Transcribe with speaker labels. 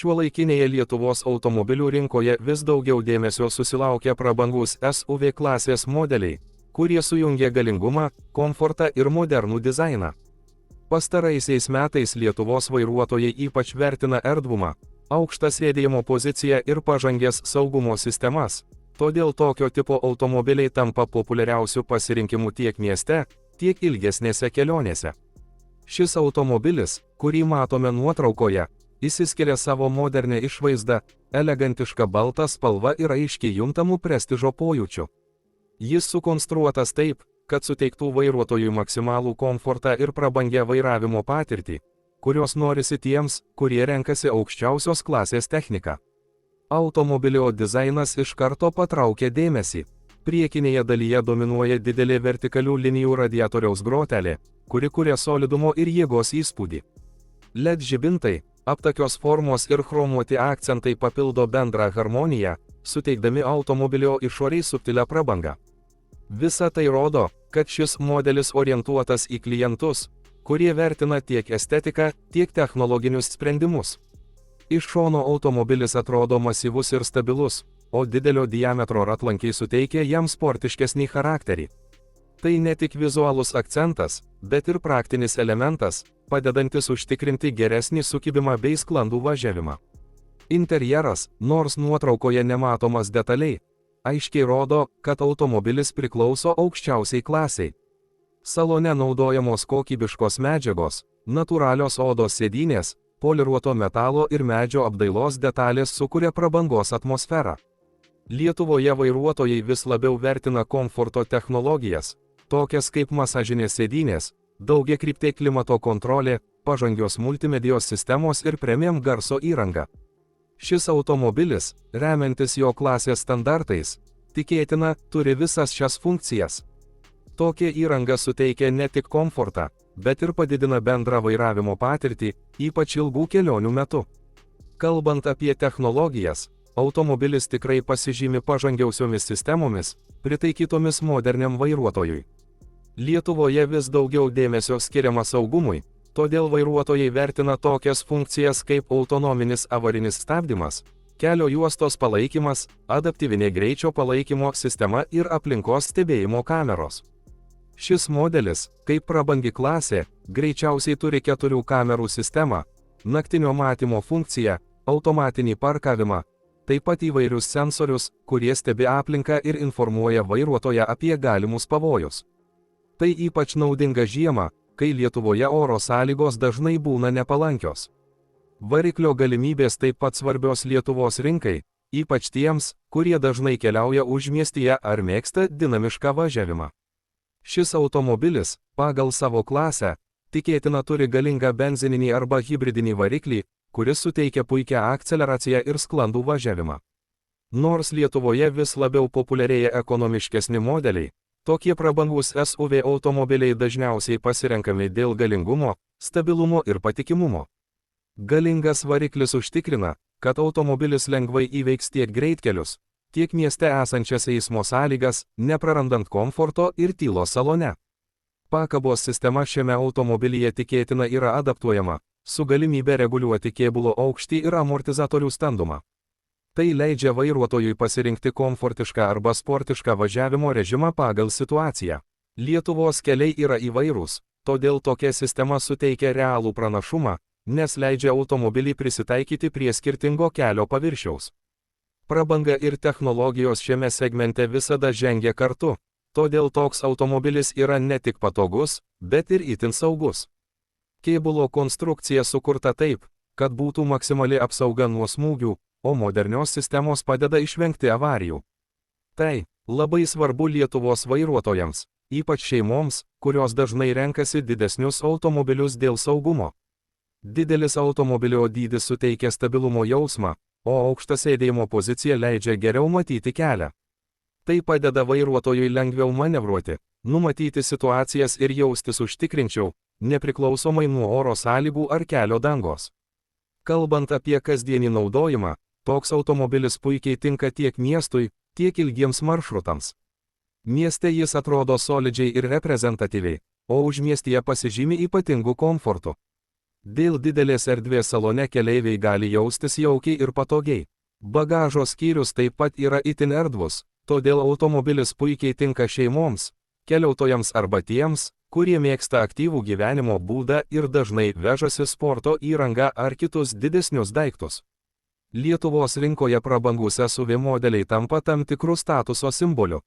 Speaker 1: Šiuolaikinėje Lietuvos automobilių rinkoje vis daugiau dėmesio susilaukia prabangus SUV klasės modeliai, kurie sujungia galingumą, komfortą ir modernų dizainą. Pastaraisiais metais Lietuvos vairuotojai ypač vertina erdvumą, aukštą sėdėjimo poziciją ir pažangias saugumo sistemas, todėl tokio tipo automobiliai tampa populiariausiu pasirinkimu tiek mieste, tiek ilgesnėse kelionėse. Šis automobilis, kurį matome nuotraukoje, išsiskiria savo modernę išvaizdą, elegantiška balta spalva ir aiškiai juntamų prestižo pojūčių. Jis sukonstruotas taip, kad suteiktų vairuotojui maksimalų komfortą ir prabangę vairavimo patirtį, kurios norisi tiems, kurie renkasi aukščiausios klasės techniką. Automobilio dizainas iš karto patraukia dėmesį. Priekinėje dalyje dominuoja didelė vertikalių linijų radiatoriaus grotelė, kuri kuria solidumo ir jėgos įspūdį. LED žibintai, aptakios formos ir chromuoti akcentai papildo bendrą harmoniją, suteikdami automobilio išoriai subtilę prabangą. Visa tai rodo, kad šis modelis orientuotas į klientus, kurie vertina tiek estetiką, tiek technologinius sprendimus. Iš šono automobilis atrodo masyvus ir stabilus, o didelio diametro ratlankiai suteikia jam sportiškesnį charakterį. Tai ne tik vizualus akcentas, bet ir praktinis elementas, padedantis užtikrinti geresnį sukibimą bei sklandų važiavimą. Interjeras, nors nuotraukoje nematomas detaliai, aiškiai rodo, kad automobilis priklauso aukščiausiai klasiai. Salone naudojamos kokybiškos medžiagos, natūralios odos sėdynės, poliruoto metalo ir medžio apdailos detalės sukuria prabangos atmosferą. Lietuvoje vairuotojai vis labiau vertina komforto technologijas, tokias kaip masažinės sėdynės, daugiakryptė klimato kontrolė, pažangios multimedijos sistemos ir premium garso įranga. Šis automobilis, remiantis jo klasės standartais, tikėtina, turi visas šias funkcijas. Tokia įranga suteikia ne tik komfortą, bet ir padidina bendrą vairavimo patirtį, ypač ilgų kelionių metu. Kalbant apie technologijas, automobilis tikrai pasižymi pažangiausiomis sistemomis, pritaikytomis moderniam vairuotojui. Lietuvoje vis daugiau dėmesio skiriama saugumui, todėl vairuotojai vertina tokias funkcijas kaip autonominis avarinis stabdymas, kelio juostos palaikymas, adaptyvinė greičio palaikymo sistema ir aplinkos stebėjimo kameros. Šis modelis, kaip prabangi klasė, greičiausiai turi 4 kamerų sistemą, naktinio matymo funkciją, automatinį parkavimą, taip pat įvairius sensorius, kurie stebi aplinką ir informuoja vairuotoją apie galimus pavojus. Tai ypač naudinga žiemą, kai Lietuvoje oro sąlygos dažnai būna nepalankios. Variklio galimybės taip pat svarbios Lietuvos rinkai, ypač tiems, kurie dažnai keliauja užmiestyje ar mėgsta dinamišką važiavimą. Šis automobilis, pagal savo klasę, tikėtina turi galingą benzininį arba hibridinį variklį, kuris suteikia puikią akceleraciją ir sklandų važiavimą. Nors Lietuvoje vis labiau populiarėja ekonomiškesni modeliai, tokie prabangus SUV automobiliai dažniausiai pasirenkami dėl galingumo, stabilumo ir patikimumo. Galingas variklis užtikrina, kad automobilis lengvai įveiks tiek greitkelius, tiek mieste esančias eismo sąlygas, neprarandant komforto ir tylos salone. Pakabos sistema šiame automobilyje tikėtina yra adaptuojama, su galimybė reguliuoti kėbulo aukštį ir amortizatorių standumą. Tai leidžia vairuotojui pasirinkti komfortišką arba sportišką važiavimo režimą pagal situaciją. Lietuvos keliai yra įvairūs, todėl tokia sistema suteikia realų pranašumą, nes leidžia automobilį prisitaikyti prie skirtingo kelio paviršiaus. Prabanga ir technologijos šiame segmente visada žengia kartu, todėl toks automobilis yra ne tik patogus, bet ir itin saugus. Kėbulo konstrukcija sukurta taip, kad būtų maksimali apsauga nuo smūgių, o modernios sistemos padeda išvengti avarijų. Tai labai svarbu Lietuvos vairuotojams, ypač šeimoms, kurios dažnai renkasi didesnius automobilius dėl saugumo. Didelis automobilio dydis suteikia stabilumo jausmą, o aukšta sėdėjimo pozicija leidžia geriau matyti kelią. Tai padeda vairuotojui lengviau manevruoti, numatyti situacijas ir jaustis užtikrinčiau, nepriklausomai nuo oro sąlygų ar kelio dangos. Kalbant apie kasdienį naudojimą, toks automobilis puikiai tinka tiek miestui, tiek ilgiems maršrutams. Mieste jis atrodo solidžiai ir reprezentatyviai, o užmiestyje pasižymi ypatingu komfortu. Dėl didelės erdvės salone keleiviai gali jaustis jaukiai ir patogiai. Bagažo skyrius taip pat yra itin erdvus, todėl automobilis puikiai tinka šeimoms, keliautojams arba tiems, kurie mėgsta aktyvų gyvenimo būdą ir dažnai vežasi sporto įrangą ar kitus didesnius daiktus. Lietuvos rinkoje prabangus SUV modeliai tampa tam tikrų statuso simboliu.